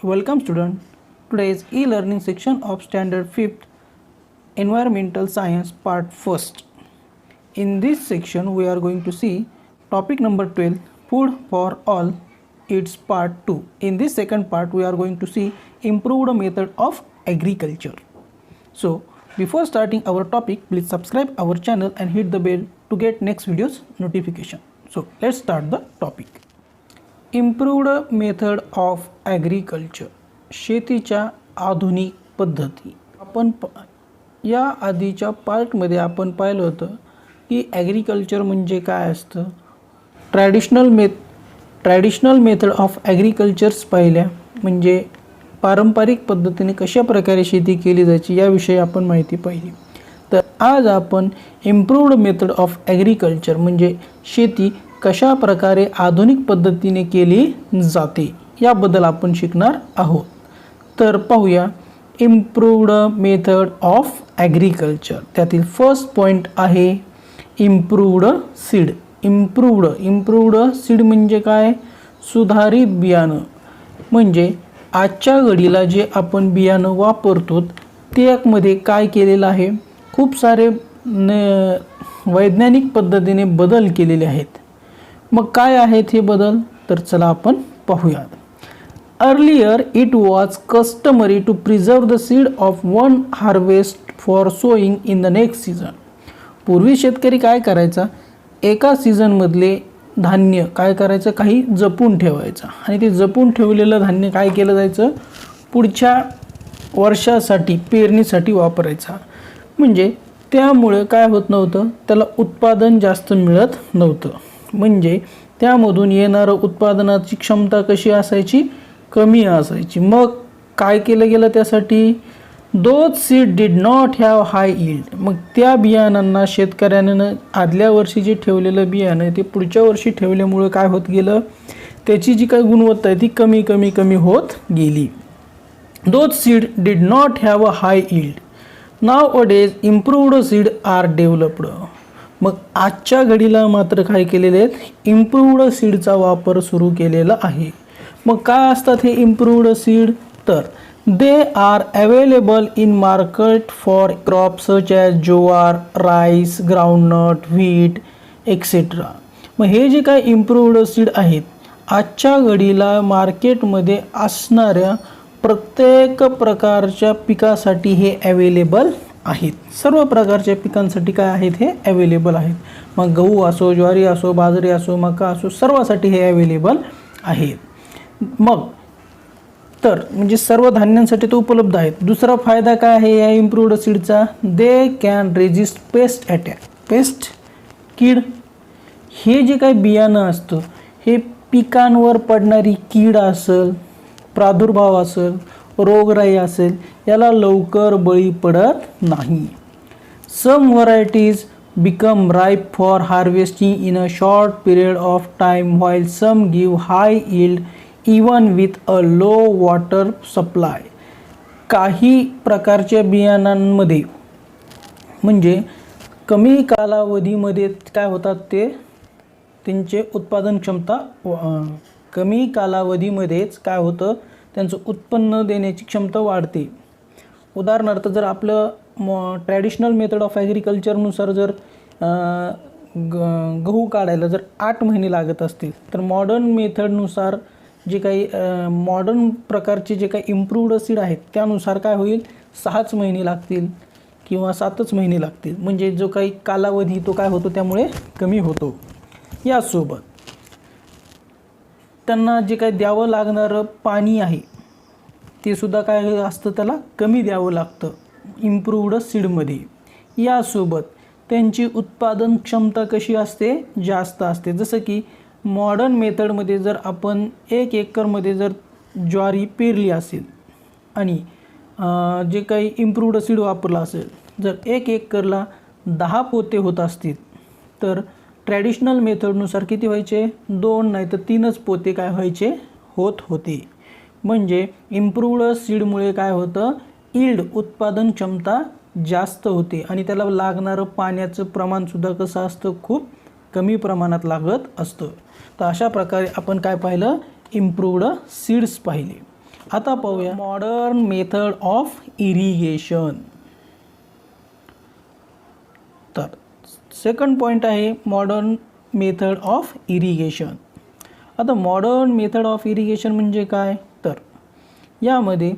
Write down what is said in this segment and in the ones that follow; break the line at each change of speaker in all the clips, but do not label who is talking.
Welcome student. Today's e-learning section of standard 5th environmental science part 1st. In this section we are going to see topic number 12 food for all, its part 2. In this second part we are going to see improved method of agriculture. So before starting our topic, please subscribe our channel and hit the bell to get next videos notification. So let's start the topic. Improved method of agriculture, शेतीच्या आधुनिक पद्धती. आपण या आधीच्या पार्टमध्ये आपण पाहिलं होतं की ॲग्रिकल्चर म्हणजे काय असतं. ट्रॅडिशनल मेथड ऑफ ॲग्रिकल्चर्स पाहिल्या, म्हणजे पारंपरिक पद्धतीने कशा प्रकारे शेती केली जायची याविषयी आपण माहिती पाहिली. तर आज आपण इम्प्रूव्ड मेथड ऑफ ॲग्रिकल्चर म्हणजे शेती कशा प्रकारे आधुनिक पद्धतीने केली जाते याबद्दल आपण शिकणार आहोत. तर पाहूया इम्प्रूव्ड मेथड ऑफ ॲग्रिकल्चर. त्यातील फर्स्ट पॉईंट आहे इम्प्रूव्ड सीड. इम्प्रूव्ड सीड म्हणजे काय? सुधारित बियाणं. म्हणजे आजच्या घडीला जे आपण बियाणं वापरतो त्यामध्ये काय केलेलं आहे, खूप सारे वैज्ञानिक पद्धतीने बदल केलेले आहेत. मग काय आहेत हे बदल, तर चला आपण पाहूया. Earlier it was customary to preserve the seed of one harvest for sowing in the next season. पूर्वी शेतकरी काय करायचा, एका सीझनमधले धान्य काय करायचं, काही जपून ठेवायचं आणि ते जपून ठेवलेलं धान्य काय केलं जायचं, पुढच्या वर्षासाठी पेरणीसाठी वापरायचा. म्हणजे त्यामुळे काय होत नव्हतं, त्याला उत्पादन जास्त मिळत नव्हतं. म्हणजे त्यामधून येणारं उत्पादनाची क्षमता कशी असायची, कमी असायची. मग काय केलं गेलं त्यासाठी, those seed did not have high yield. मग त्या बियाणांना शेतकऱ्यानं आदल्या वर्षी जे ठेवलेलं बियाणं ते पुढच्या वर्षी ठेवल्यामुळे काय होत गेलं, त्याची जी काही गुणवत्ता आहे ती कमी होत गेली. Those seed did not have a high yield. Nowadays improved seed are developed. मग आजच्या घडीला मात्र काय केलेले आहेत, इम्प्रूव्ड सीडचा वापर सुरू केलेला आहे. मग काय असतात हे इम्प्रूव्ड सीड, तर they are available in market for crop such as jowar, rice, groundnut, wheat etcetera. मग हे जे काय इम्प्रूव्ड सीड आहेत आजच्या घडीला मार्केटमध्ये असणाऱ्या प्रत्येक प्रकारच्या पिकासाठी हे अवेलेबल आहेत. सर्व प्रकारच्या पिकांसाठी काय आहेत, हे अवेलेबल आहेत. मग गहू असो, ज्वारी असो, बाजरी असो, मका असो, सर्वासाठी हे अवेलेबल आहेत. मग तर म्हणजे सर्व धान्यांसाठी ते उपलब्ध आहेत. दुसरा फायदा काय आहे या इम्प्रूव्ड सीडचा, they can resist pest attack. Pest कीड, हे जे काही बियाणं असतं हे पिकांवर पडणारी कीड असेल, प्रादुर्भाव असेल, रोगराई असेल, याला लवकर बळी पडत नाही. Some varieties become ripe for harvesting in a short period of time while some give high yield even with a low water supply. काही प्रकारच्या बियाणांमध्ये म्हणजे कमी कालावधीमध्ये काय होतात, ते त्यांचे उत्पादन क्षमता कमी कालावधीमध्येच काय होतं, त्यांचं उत्पन्न देण्याची क्षमता वाढते. उदाहरणार्थ जर आपलं ट्रॅडिशनल मेथड ऑफ ॲग्रिकल्चरनुसार जर गहू काढायला जर 8 महिने लागत असतील, तर मॉडर्न मेथडनुसार जे काही मॉडर्न प्रकारचे जे काही इम्प्रूव्ड सीड आहेत त्यानुसार काय होईल, 6च महिने लागतील किंवा 7च महिने लागतील. म्हणजे जो काही कालावधी तो काय होतो त्यामुळे कमी होतो. यासोबत त्यांना जे काही द्यावं लागणारं पाणी आहे ते सुद्धा काय असतं, त्याला कमी द्यावं लागतं इम्प्रूव्ड सीडमध्ये. यासोबत त्यांची उत्पादन क्षमता कशी असते, जास्त असते. जसं की मॉडर्न मेथडमध्ये जर आपण 1 एकरमध्ये जर ज्वारी पेरली असेल आणि जे काही इम्प्रूव्ड सीड वापरलं असेल, जर 1 एकरला 10 पोते होत असतील, तर ट्रॅडिशनल मेथडनुसार किती व्हायचे, 2 नाही तर 3च पोते काय व्हायचे, होत होते. म्हणजे इम्प्रूव्ड सीडमुळे काय होतं, यील्ड उत्पादन क्षमता जास्त होते आणि त्याला लागणारं पाण्याचं प्रमाणसुद्धा कसं असतं, खूप कमी प्रमाणात लागत असतं. तर अशा प्रकारे आपण काय पाहिलं, इम्प्रूव्ड सीड्स पाहिले. आता पाहूया मॉडर्न मेथड ऑफ इरिगेशन. तर सेकंड पॉईंट आहे मॉडर्न मेथड ऑफ इरिगेशन. आता मॉडर्न मेथड ऑफ इरिगेशन म्हणजे काय, तर यामध्ये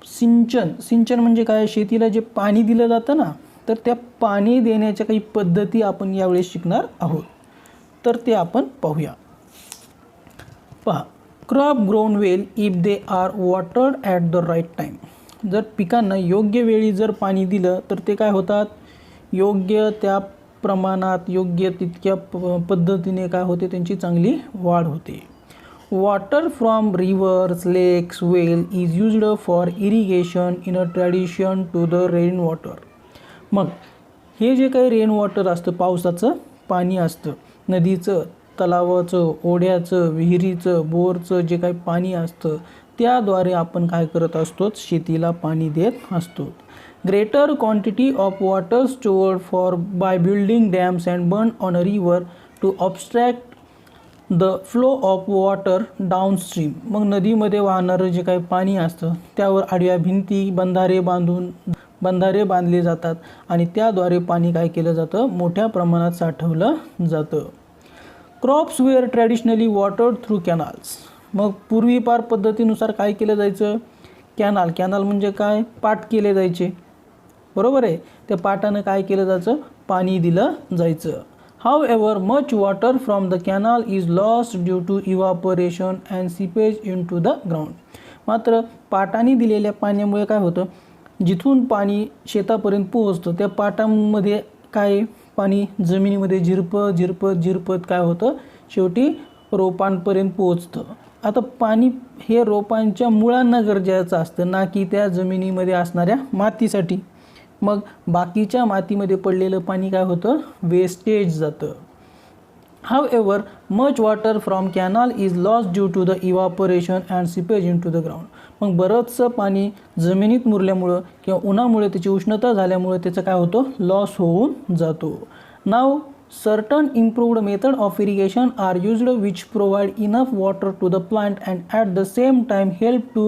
सिंचन म्हणजे काय, शेतीला जे पाणी दिलं जातं ना, तर त्या पाणी देण्याच्या काही पद्धती आपण यावेळेस शिकणार आहोत. तर ते आपण पाहूया. पहा, crop grown well if they are watered at the right time. जर पिकांना योग्य वेळी जर पाणी दिलं तर ते काय होतात, योग्य त्या प्रमाणात योग्य तितक्या पद्धतीने काय होते, त्यांची चांगली वाढ होते. Water from rivers, lakes, well is used for irrigation in a tradition to the rain water. मग हे जे काही रेन वॉटर असतं, पावसाचं पाणी असतं, नदीचं, तलावाचं, ओढ्याचं, विहिरीचं, बोरचं जे काही पाणी असतं, त्याद्वारे आपण काय करत असतो, शेतीला पाणी देत असतो. Greater quantity of water stored for by building dams and burn on a river to obstruct the flow of water downstream. मग नदीमध्ये वाहणारं जे काही पाणी असतं त्यावर आडव्या भिंती, बंधारे बांधले जातात आणि त्याद्वारे पाणी काय केलं जातं, मोठ्या प्रमाणात साठवलं जातं. Crops were traditionally watered through canals. मग पूर्वीपार पद्धतीनुसार काय केलं जायचं, कॅनाल म्हणजे काय, पाट केले जायचे, बरोबर आहे. त्या पाटानं काय केलं जायचं, पाणी दिलं जायचं. However much water from the canal is lost due to evaporation and seepage in to the ground. मात्र पाटाने दिलेल्या पाण्यामुळे काय होतं, जिथून पाणी शेतापर्यंत पोहोचतं त्या पाटामध्ये काय, पाणी जमिनीमध्ये झिरपत काय होतं, शेवटी रोपांपर्यंत पोहोचतं. आता पाणी हे रोपांच्या मुळांना गरजेचं असतं, ना की त्या जमिनीमध्ये असणाऱ्या मातीसाठी. मग बाकीच्या मातीमध्ये पडलेलं पाणी काय होतं, वेस्टेज जातं. However much water from canal is lost due to the evaporation and seepage in to the ground. मग बरंचसं पाणी जमिनीत मुरल्यामुळं किंवा उन्हामुळे त्याची उष्णता झाल्यामुळे त्याचं काय होतं, लॉस होऊन जातो. नाव certain improved method of irrigation are used which provide enough water to the plant and at the same time help to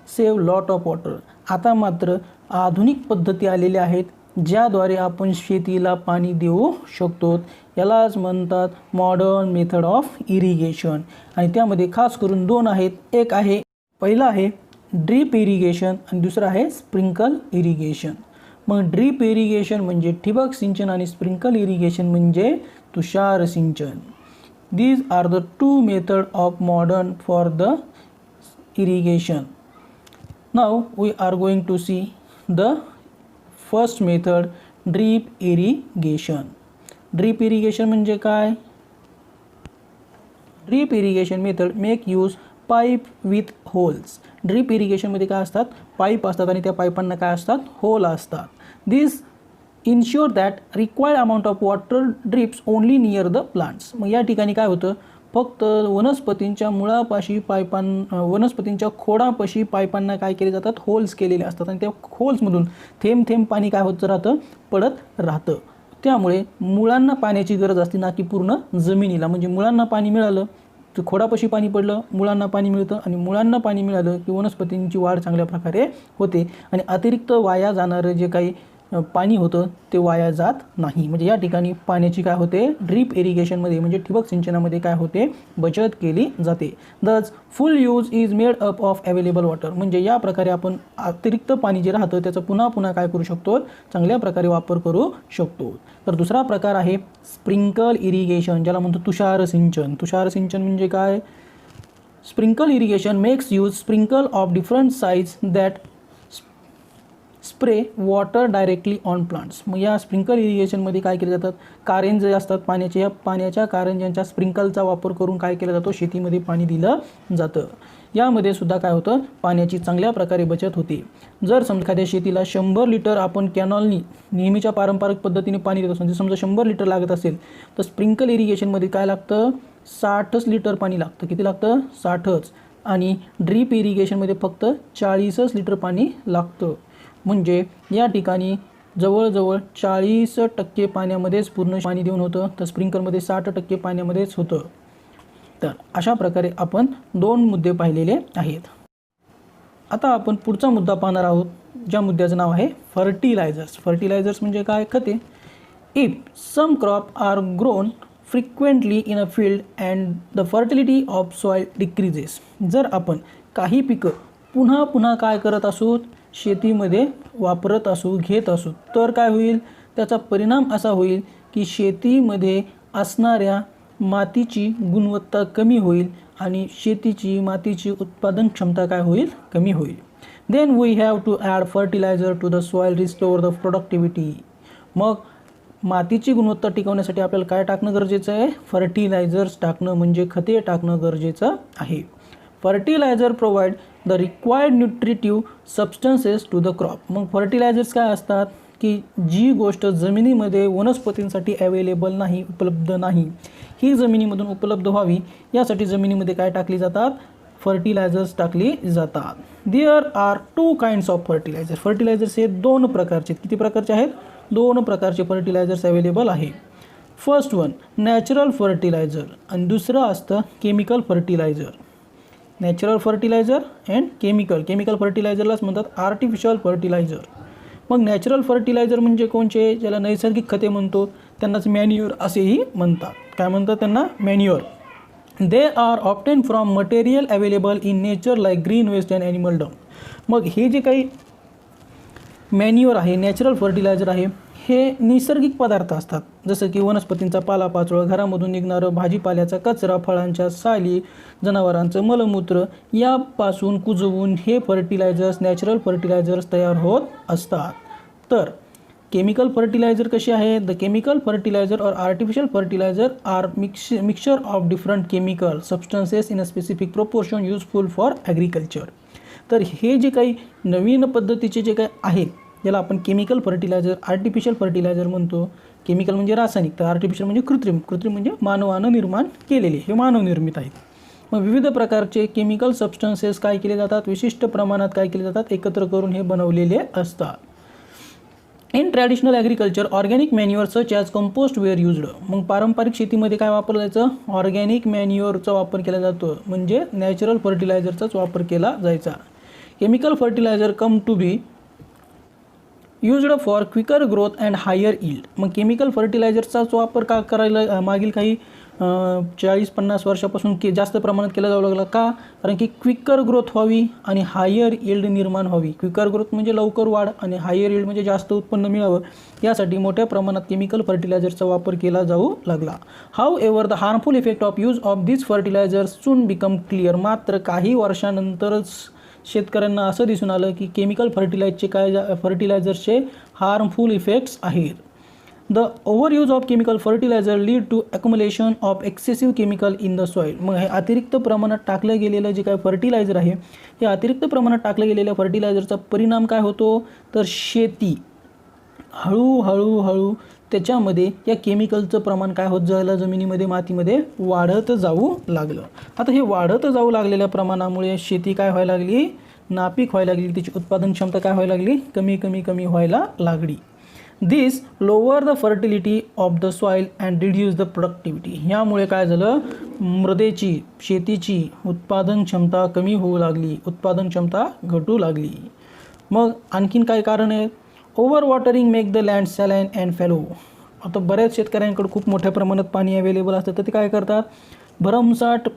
save lot of water. आता मात्र आधुनिक पद्धती आलेल्या आहेत ज्याद्वारे आपण शेतीला पाणी देऊ शकतो. यालाच म्हणतात मॉडर्न मेथड ऑफ इरिगेशन. आणि त्यामध्ये खास करून दोन आहेत. एक आहे, पहिला आहे ड्रीप इरिगेशन आणि दुसरं आहे स्प्रिंकल इरिगेशन. मग ड्रीप इरिगेशन म्हणजे ठिबक सिंचन आणि स्प्रिंकल इरिगेशन म्हणजे तुषार सिंचन. These are the two method of modern for the irrigation. Now we are going to see the first method, drip irrigation. Drip irrigation म्हणजे काय, drip irrigation method make use pipe with holes. Drip इरिगेशनमध्ये काय असतात, pipe असतात आणि त्या पाईपांना काय असतात, होल असतात. This ensure that required amount of water drips only near the plants. मग या ठिकाणी काय होतं, फक्त वनस्पतींच्या मुळापाशी वनस्पतींच्या खोडापाशी पाईपांना काय केले जातात, होल्स केलेले असतात आणि त्या होल्समधून थेंब थेंब पाणी काय होत राहतं, पडत राहतं. त्यामुळे मुळांना पाण्याची गरज असते, ना की पूर्ण जमिनीला. म्हणजे मुळांना पाणी मिळालं तर खोडापाशी पाणी पडलं, मुळांना पाणी मिळतं आणि मुळांना पाणी मिळालं की वनस्पतींची वाढ चांगल्या प्रकारे होते आणि अतिरिक्त वाया जाणारं जे काही पाणी होतं ते वाया जात नाही. म्हणजे या ठिकाणी पाण्याची काय होते, ड्रीप इरिगेशनमध्ये म्हणजे ठिबक सिंचनामध्ये काय होते, बचत केली जाते. Thus full use is made up of available water. म्हणजे या प्रकारे आपण अतिरिक्त पाणी जे राहतं त्याचं पुन्हा काय करू शकतो, चांगल्या प्रकारे वापर करू शकतो. तर दुसरा प्रकार आहे स्प्रिंकल इरिगेशन, ज्याला म्हणतो तुषार सिंचन. तुषार सिंचन म्हणजे काय, sprinkle irrigation makes use sprinkle of different size that spray water directly on plants. मग या स्प्रिंकल इरिगेशनमध्ये काय केले जातात, कारंजे असतात पाण्याचे, या पाण्याच्या कारंज्यांच्या स्प्रिंकलचा वापर करून काय केला जातो, शेतीमध्ये पाणी दिलं जातं. यामध्ये सुद्धा काय होतं, पाण्याची चांगल्या प्रकारे बचत होते. जर समजा एखाद्या शेतीला 100 लिटर आपण कॅनॉलनी नेहमीच्या पारंपरिक पद्धतीने पाणी देत असतो, म्हणजे समजा 100 लिटर लागत असेल तर स्प्रिंकल इरिगेशनमध्ये काय लागतं, 60 लिटर पाणी लागतं. किती लागतं, 60च. आणि ड्रीप इरिगेशनमध्ये फक्त 40 लिटर पाणी लागतं. म्हणजे या ठिकाणी जवळजवळ 40% पाण्यामध्येच पूर्ण पाणी देऊन होतं, तर स्प्रिंकलमध्ये 60% पाण्यामध्येच होतं. तर अशा प्रकारे आपण दोन मुद्दे पाहिलेले आहेत. आता आपण पुढचा मुद्दा पाहणार आहोत, ज्या मुद्द्याचं नाव आहे फर्टिलायझर्स. फर्टिलायझर्स म्हणजे काय? खते. If some crop are grown frequently in a field and the fertility of soil decreases. जर आपण काही पिकं पुन्हा पुन्हा काय करत असू, शेतीमध्ये वापरत असू, घेत असू, तर काय होईल? त्याचा परिणाम असा होईल की शेतीमध्ये असणाऱ्या मातीची गुणवत्ता कमी होईल आणि मातीची उत्पादन क्षमता काय होईल? कमी होईल. Then we have to add fertiliser to the soil restore the productivity. मग मातीची गुणवत्ता टिकवण्यासाठी आपल्याला काय टाकणं गरजेचं आहे? फर्टिलायझर्स टाकणं म्हणजे खते टाकणं गरजेचं आहे. Fertiliser provide the required nutritive substances to the crop. मग फर्टिलायझर्स काय असतात की जी गोष्ट जमिनीमध्ये वनस्पतींसाठी अवेलेबल नाही, उपलब्ध नाही, ही जमिनीमधून उपलब्ध व्हावी यासाठी जमिनीमध्ये काय टाकली जातात? फर्टिलायझर्स टाकली जातात. There are 2 kinds of fertilizer. Fertilizers हे 2 प्रकारचे. किती प्रकारचे आहेत? 2 प्रकारचे फर्टिलायझर्स अवेलेबल आहे. फर्स्ट वन नॅचरल फर्टिलायझर आणि दुसरं असतं chemical fertilizer. Natural fertilizer and chemical फर्टिलायझरलाच म्हणतात आर्टिफिशियल फर्टिलायझर. मग नॅचरल फर्टिलायझर म्हणजे कोणचे? ज्याला नैसर्गिक खते म्हणतो त्यांनाच मॅन्युअर असेही म्हणतात. काय म्हणतात त्यांना? Manure. They are obtained from material available in nature like green waste and animal dung. मग हे जे काही मॅन्युअर आहे, नॅचरल फर्टिलायझर आहे, हे नैसर्गिक पदार्थ असतात. जसं की वनस्पतींचा पालापाचोळा, घरामधून निघणारं भाजीपाल्याचा कचरा, फळांच्या साली, जनावरांचं मलमूत्र यापासून कुजवून हे फर्टिलायझर्स, नॅचरल फर्टिलायझर्स तयार होत असतात. तर केमिकल फर्टिलायझर कसे आहे? The chemical fertiliser or artificial fertiliser are mixture of different chemical substances in a specific proportion useful for agriculture. तर हे जे काही नवीन पद्धतीचे जे काही आहेत ज्याला आपण केमिकल फर्टिलायझर, आर्टिफिशियल फर्टिलायझर म्हणतो. केमिकल म्हणजे रासायनिक, तर आर्टिफिशियल म्हणजे कृत्रिम म्हणजे मानवानं निर्माण केलेले, हे मानवनिर्मित आहेत. मग विविध प्रकारचे केमिकल सबस्टन्सेस काय केले जातात? विशिष्ट प्रमाणात काय केले जातात? एकत्र करून हे बनवलेले असतात. In traditional agriculture organic manure such as compost were used. मग पारंपरिक शेतीमध्ये काय वापरलं जायचं? ऑर्गॅनिक मॅन्युअरचा वापर केला जातो, म्हणजे नॅचरल फर्टिलायझरचाच वापर केला जायचा. Chemical fertiliser come to be used for quicker growth and higher yield. मग केमिकल फर्टिलायझरचाच वापर का करायला मागील काही 40-50 वर्षापासून जास्त प्रमाणात केला जाऊ लागला. का? कारण की क्विकर ग्रोथ व्हावी आणि हायर यील्ड निर्माण व्हावी. क्विकर ग्रोथ म्हणजे लवकर वाढ आणि हायर यील्ड म्हणजे जास्त उत्पन्न मिळावं, यासाठी मोठ्या प्रमाणात केमिकल फर्टिलायझरचा वापर केला जाऊ लागला. However the harmful effect of use of this fertilizers soon become clear. मात्र काही वर्षानंतरच शेतकऱ्यांना असं दिसून आलं की केमिकल फर्टिलायझर्सचे हार्मफुल इफेक्ट्स आहेत. The overuse of chemical fertilizer lead to accumulation of excessive chemical in the soil. मग हे अतिरिक्त प्रमाणात टाकलं गेलेलं जे काही फर्टिलायझर आहे, हे अतिरिक्त प्रमाणात टाकलं गेलेल्या फर्टिलायझरचा परिणाम काय होतो? तर शेती हळूहळू त्याच्यामध्ये या केमिकलचं प्रमाण काय होत झालं? जमिनीमध्ये, मातीमध्ये वाढत जाऊ लागलं. आता हे वाढत जाऊ लागलेल्या प्रमाणामुळे शेती काय व्हायला लागली? नापीक व्हायला लागली. तिची उत्पादन क्षमता काय व्हायला लागली? कमी व्हायला लागली. This lower the fertility of the soil and reduce the productivity. ह्यामुळे काय झालं? मृदेची, शेतीची उत्पादन क्षमता कमी होऊ लागली, उत्पादन क्षमता घटू लागली. मग आणखीन काय कारण आहे? Over watering make the land saline and fallow. आता बऱ्याच शेतकऱ्यांकडे खूप मोठ्या प्रमाणात पाणी अवेलेबल असतं, तर ते काय करतात? भरमसाठ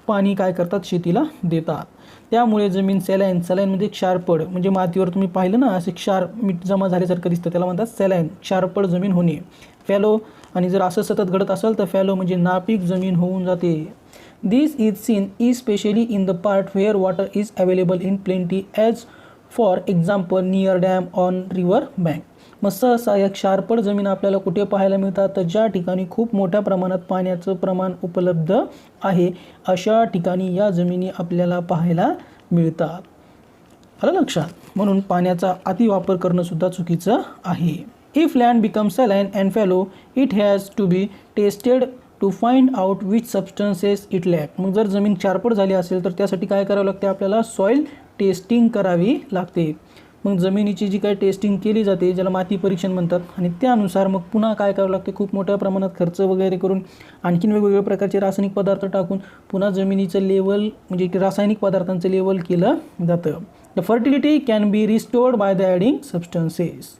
पाणी काय करतात? शेतीला देतात. त्यामुळे जमीन सॅलाइन म्हणजे क्षारपड, म्हणजे मातीवर तुम्ही पाहिलं ना असे क्षार मीठ जमा झाल्यासारखं दिसतं, त्याला म्हणतात सॅलाइन, क्षारपड जमीन होणे. फॅलो, आणि जर असं सतत घडत असेल तर फॅलो म्हणजे नापीक जमीन होऊन जाते. This is seen especially in the part where water is available in plenty as for example near dam on river bank. मग सहसा या क्षारपड जमीन आपल्याला कुठे पाहायला मिळतात? तर ज्या ठिकाणी खूप मोठ्या प्रमाणात पाण्याचं प्रमाण उपलब्ध आहे, अशा ठिकाणी या जमिनी आपल्याला पाहायला मिळतात. आलं लक्षात? म्हणून पाण्याचा अतिवापर करणं सुद्धा चुकीचं आहे. If land become saline and fallow it has to be tested to find out which substances it lack. मग जर जमीन क्षारपड झाली असेल तर त्यासाठी काय करावं लागते? आपल्याला सॉईल टेस्टिंग करावी लागते. मग जमिनीची जी काही टेस्टिंग केली जाते, ज्याला माती परीक्षण म्हणतात, आणि त्यानुसार मग पुन्हा काय करावं लागते, खूप मोठ्या प्रमाणात खर्च वगैरे करून आणखीन वेगवेगळ्या प्रकारचे रासायनिक पदार्थ टाकून पुन्हा जमिनीचं लेवल म्हणजे रासायनिक पदार्थांचं लेवल केलं जातं. The fertility can be restored by the adding substances.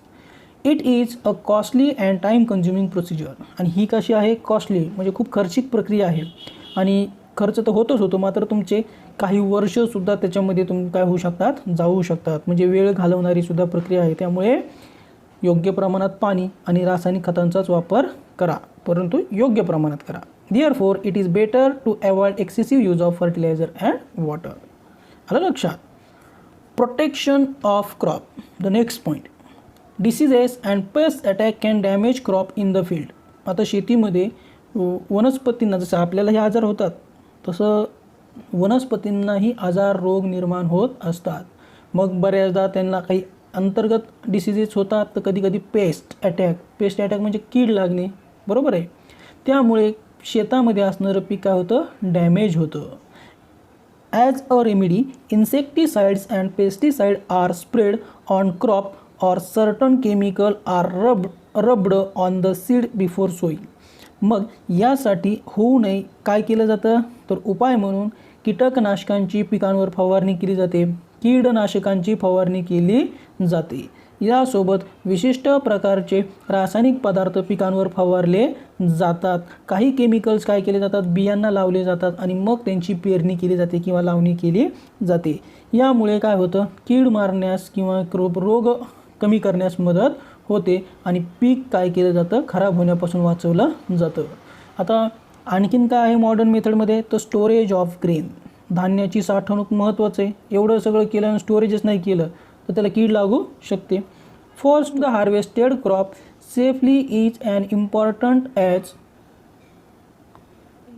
It is a costly and time consuming procedure. आणि ही कशी आहे, कॉस्टली म्हणजे खूप खर्चिक प्रक्रिया आहे, आणि खर्च तर होतोच होतो, मात्र तुमचे काही वर्षसुद्धा त्याच्यामध्ये काय होऊ शकतात, जाऊ शकतात, म्हणजे वेळ घालवणारी सुद्धा प्रक्रिया आहे. त्यामुळे योग्य प्रमाणात पाणी आणि रासायनिक खतांचाच वापर करा, परंतु योग्य प्रमाणात करा. Therefore it is better to avoid excessive use of fertiliser and water. आलं लक्षात. Protection of crop. The next point. Diseases and pest attack can damage crop in the field. आता शेतीमध्ये वनस्पतींना जसं आपल्याला हे आजार होतात, तसं वनस्पतींनाही आजार रोग निर्माण होत असतात. मग बऱ्याचदा त्यांना काही अंतर्गत डिसिजेस होतात, तर कधी कधी पेस्ट अटॅक म्हणजे कीड लागणे, बरोबर आहे. त्यामुळे शेतामध्ये असणारं पीक काय होतं, डॅमेज होतं. As a remedy insecticides and pesticide are spread on crop or certain chemical are rubbed on the seed before sowing. मग यासाठी होऊ नये काय केलं जातं, तर उपाय म्हणून कीटकनाशकांची पिकांवर फवारणी केली जाते, कीडनाशकांची फवारणी केली जाते. यासोबत विशिष्ट प्रकारचे रासायनिक पदार्थ पिकांवर फवारले जातात. काही केमिकल्स काय केले जातात, बियांना लावले जातात आणि मग त्यांची पेरणी केली जाते किंवा लावणी केली जाते. यामुळे काय होतं, कीड मारण्यास किंवा रोग कमी करण्यास मदत होते आणि पीक काय केलं जातं, खराब होण्यापासून वाचवलं जातं. आता आणखीन काय आहे मॉडर्न मेथडमध्ये, तर स्टोरेज ऑफ ग्रेन. धान्याची साठवणूक महत्त्वाचं आहे. एवढं सगळं केलं आणि स्टोरेजच नाही केलं तर त्याला कीड लागू शकते. First the harvested crop safely is an important as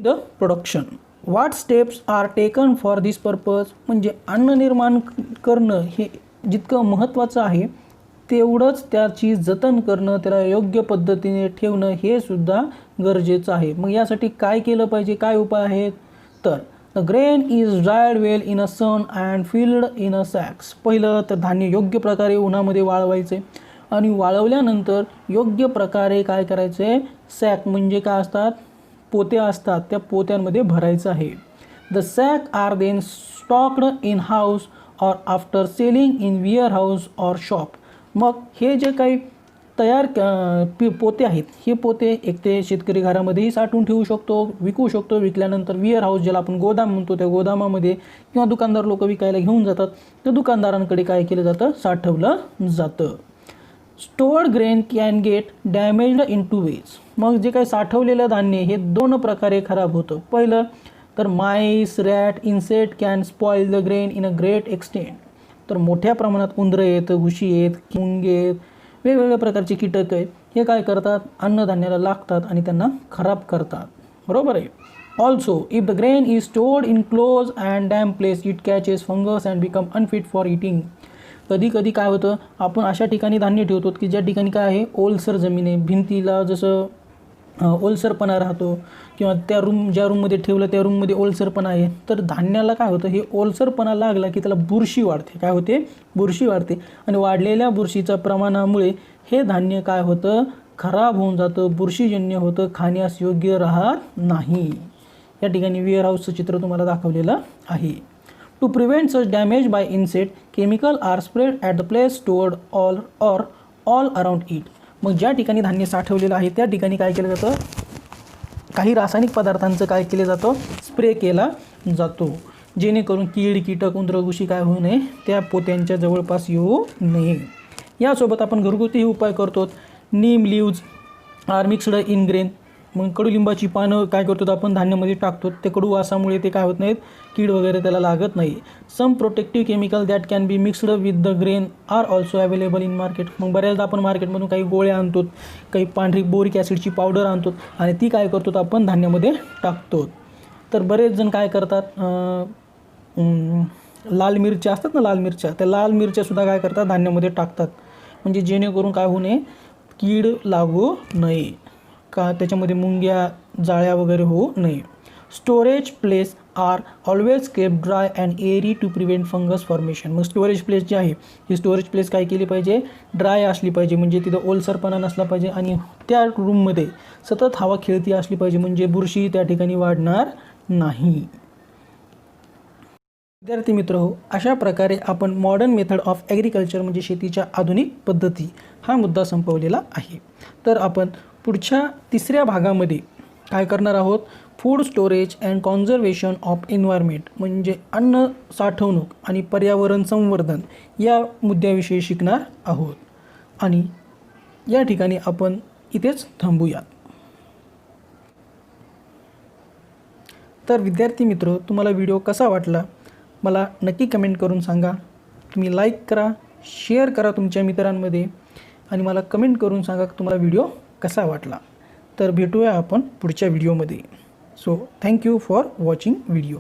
the production. What steps are taken for this purpose. म्हणजे अन्न निर्माण करणं हे जितकं महत्त्वाचं आहे, तेवढंच त्याची जतन करणं, त्याला योग्य पद्धतीने ठेवणं हे सुद्धा गरजेचं आहे. मग यासाठी काय केलं पाहिजे, काय उपाय आहेत, तर the grain is dried well in a sun and filled in a sacks. पहिलं तर धान्य योग्य प्रकारे उन्हामध्ये वाळवायचे आणि वाळवल्यानंतर योग्य प्रकारे काय करायचं आहे, सॅक म्हणजे काय असतात, पोते असतात, त्या पोत्यांमध्ये भरायचं आहे. The sack are then stocked in house or after selling in warehouse or shop. मग हे जे काही तयार पोते आहेत, हे पोते एक ते शेतकरी घरामध्येही साठवून ठेवू शकतो, विकू शकतो. विकल्यानंतर वेअर हाऊस ज्याला आपण गोदाम म्हणतो, त्या गोदामामध्ये किंवा दुकानदार लोक विकायला घेऊन जातात, त्या दुकानदारांकडे काय केलं जातं, साठवलं जातं. Stored grain can get damaged in 2 ways. मग जे काही साठवलेलं धान्य हे 2 प्रकारे खराब होतं. पहिलं तर mice, rat, insect can spoil the grain in a great extent. तर मोठ्या प्रमाणात उंदरं आहेत, घुशी आहेत, मुंगे आहेत, वेगवेगळ्या प्रकारचे कीटक आहेत, हे काय करतात, अन्नधान्याला लागतात आणि त्यांना खराब करतात, बरोबर आहे. Also if the grain is stored in close and dam place it catches fungus and become unfit for eating. कधी कधी काय होतं, आपण अशा ठिकाणी धान्य ठेवतो की ज्या ठिकाणी काय आहे, ओलसर जमीन आहे, भिंतीला जसं ओलसरपणा राहतो किंवा ज्या रूममध्ये ठेवलं त्या रूममध्ये ओलसरपणा आहे, तर धान्याला काय होतं, हे ओलसरपणा लागला की त्याला बुरशी वाढते. काय होते, बुरशी वाढते आणि वाढलेल्या बुरशीच्या प्रमाणामुळे हे धान्य काय होतं, खराब होऊन जातं, बुरशीजन्य होतं, खाण्यास योग्य राहत नाही. या ठिकाणी वेअर हाऊसचं चित्र तुम्हाला दाखवलेलं आहे. To prevent such damage by insect chemical are spread at the place stored all around it. मग ज्या ठिकाणी धान्य साठवलेलं आहे त्या ठिकाणी काय केलं जातं, काही रासायनिक पदार्थांचं काय केलं जातं, स्प्रे केला जातो, जेणेकरून कीड, कीटक, उंदरं, घुशी काय होऊ नये, त्या पोत्यांच्या जवळपास येऊ नये. यासोबत आपण घरगुती उपाय करतो. Neem leaves are mixed in grain. मग कडुलिंबाची पानं काय करतो आपण धान्यामध्ये टाकतो, ते कडू वासामुळे ते काय होत नाहीत, कीड वगैरे त्याला लागत नाही. Some protective chemical that can be mixed with the grain are also available in market. मग बऱ्याचदा आपण मार्केटमधून काही गोळ्या आणतो, काही पांढरी बोरिक ॲसिडची पावडर आणतो आणि ती काय करतो आपण धान्यामध्ये टाकतो. तर बरेच जण काय करतात, लाल मिरच्या असतात ना, लाल मिरच्या, त्या लाल मिरच्यासुद्धा काय करतात धान्यामध्ये टाकतात, म्हणजे जेणेकरून काय होऊ नये, कीड लागू नये, का त्याच्यामध्ये मुंग्या, जाळ्या वगैरे होऊ नये. Storage place are always kept dry and airy to prevent fungus formation. मग स्टोरेज प्लेस जी आहे ही स्टोरेज प्लेस काय केली पाहिजे, ड्राय असली पाहिजे, म्हणजे तिथं ओलसरपणा नसला पाहिजे आणि त्या रूममध्ये सतत हवा खेळती असली पाहिजे, म्हणजे बुरशी त्या ठिकाणी वाढणार नाही. विद्यार्थी मित्र हो, अशा प्रकारे आपण मॉडर्न मेथड ऑफ ॲग्रिकल्चर म्हणजे शेतीच्या आधुनिक पद्धती हा मुद्दा संपवलेला आहे. तर आपण पुढच्या तिसऱ्या भागामध्ये काय करणार आहोत, food storage and conservation of environment म्हणजे अन्न साठवणूक आणि पर्यावरण संवर्धन या मुद्द्याविषयी शिकणार आहोत. आणि या ठिकाणी आपण इथेच थांबूया. तर विद्यार्थी मित्र, तुम्हाला व्हिडिओ कसा वाटला मला नक्की कमेंट करून सांगा. तुम्ही लाईक करा, शेअर करा तुमच्या मित्रांमध्ये आणि मला कमेंट करून सांगा की तुम्हाला व्हिडिओ कसा वाटला. तर भेटूया आपण पुढच्या व्हिडिओमध्ये. So thank you for watching video.